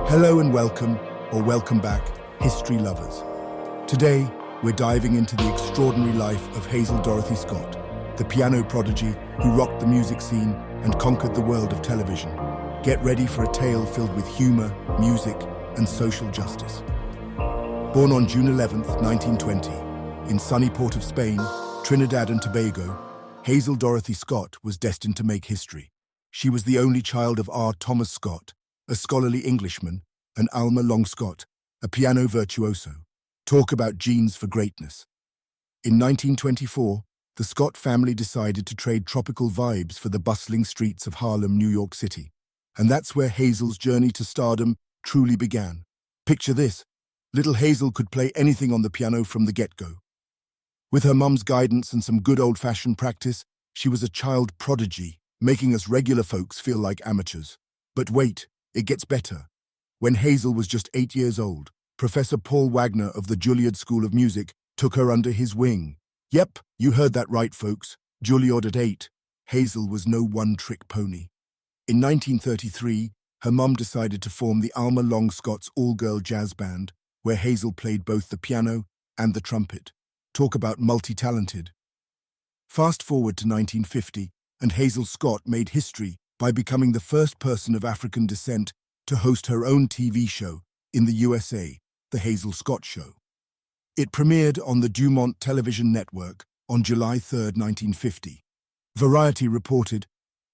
Hello and welcome, or welcome back, history lovers. Today, we're diving into the extraordinary life of Hazel Dorothy Scott, the piano prodigy who rocked the music scene and conquered the world of television. Get ready for a tale filled with humor, music, and social justice. Born on June 11, 1920, in sunny port of Spain, Trinidad and Tobago, Hazel Dorothy Scott was destined to make history. She was the only child of R. Thomas Scott, a scholarly Englishman, and Alma Long Scott, a piano virtuoso. Talk about genes for greatness. In 1924, the Scott family decided to trade tropical vibes for the bustling streets of Harlem, New York City. And that's where Hazel's journey to stardom truly began. Picture this: little Hazel could play anything on the piano from the get-go. With her mum's guidance and some good old-fashioned practice, she was a child prodigy, making us regular folks feel like amateurs. But wait, it gets better. When Hazel was just 8 years old, Professor Paul Wagner of the Juilliard School of Music took her under his wing. Yep, you heard that right, folks. Juilliard at 8. Hazel was no one-trick pony. In 1933, her mum decided to form the Alma Long Scott's all-girl jazz band, where Hazel played both the piano and the trumpet. Talk about multi-talented. Fast forward to 1950, and Hazel Scott made history by becoming the first person of African descent to host her own TV show in the USA, The Hazel Scott Show. It premiered on the Dumont television network on July 3, 1950. Variety reported,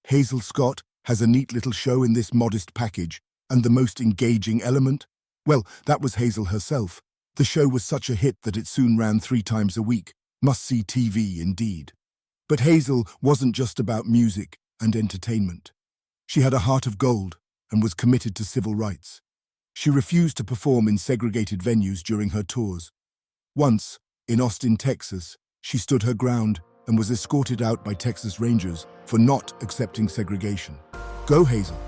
"Hazel Scott has a neat little show in this modest package, and the most engaging element? Well, that was Hazel herself. The show was such a hit that it soon ran 3 times a week. Must-see TV indeed." But Hazel wasn't just about music and entertainment. She had a heart of gold and was committed to civil rights. She refused to perform in segregated venues during her tours. Once, in Austin, Texas, she stood her ground and was escorted out by Texas Rangers for not accepting segregation. Go Hazel!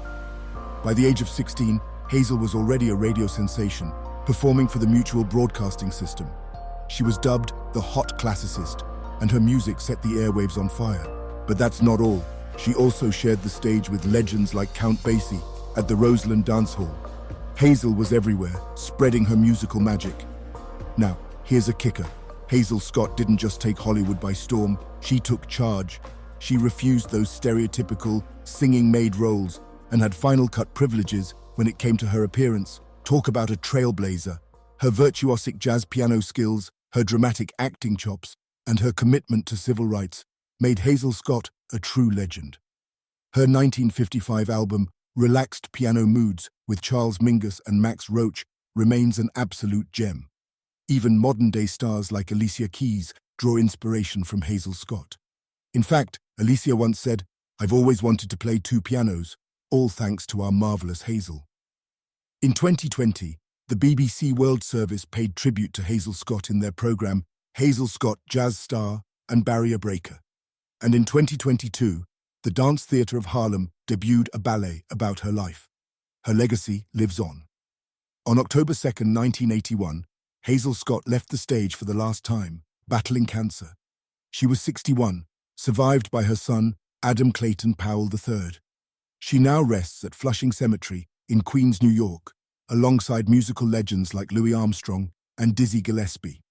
By the age of 16, Hazel was already a radio sensation, performing for the Mutual Broadcasting System. She was dubbed the Hot Classicist, and her music set the airwaves on fire. But that's not all. She also shared the stage with legends like Count Basie at the Roseland Dance Hall. Hazel was everywhere, spreading her musical magic. Now, here's a kicker. Hazel Scott didn't just take Hollywood by storm, she took charge. She refused those stereotypical singing maid roles and had final cut privileges when it came to her appearance. Talk about a trailblazer. Her virtuosic jazz piano skills, her dramatic acting chops, and her commitment to civil rights made Hazel Scott a true legend. Her 1955 album, Relaxed Piano Moods, with Charles Mingus and Max Roach, remains an absolute gem. Even modern-day stars like Alicia Keys draw inspiration from Hazel Scott. In fact, Alicia once said, "I've always wanted to play 2 pianos, all thanks to our marvelous Hazel." In 2020, the BBC World Service paid tribute to Hazel Scott in their program Hazel Scott Jazz Star and Barrier Breaker. And in 2022, the Dance Theatre of Harlem debuted a ballet about her life. Her legacy lives on. On October 2, 1981, Hazel Scott left the stage for the last time, battling cancer. She was 61, survived by her son, Adam Clayton Powell III. She now rests at Flushing Cemetery in Queens, New York, alongside musical legends like Louis Armstrong and Dizzy Gillespie.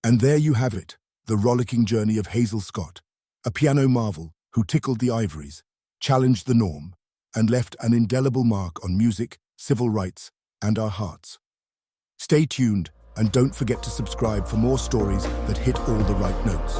And there you have it, the rollicking journey of Hazel Scott, a piano marvel who tickled the ivories, challenged the norm, and left an indelible mark on music, civil rights, and our hearts. Stay tuned, and don't forget to subscribe for more stories that hit all the right notes.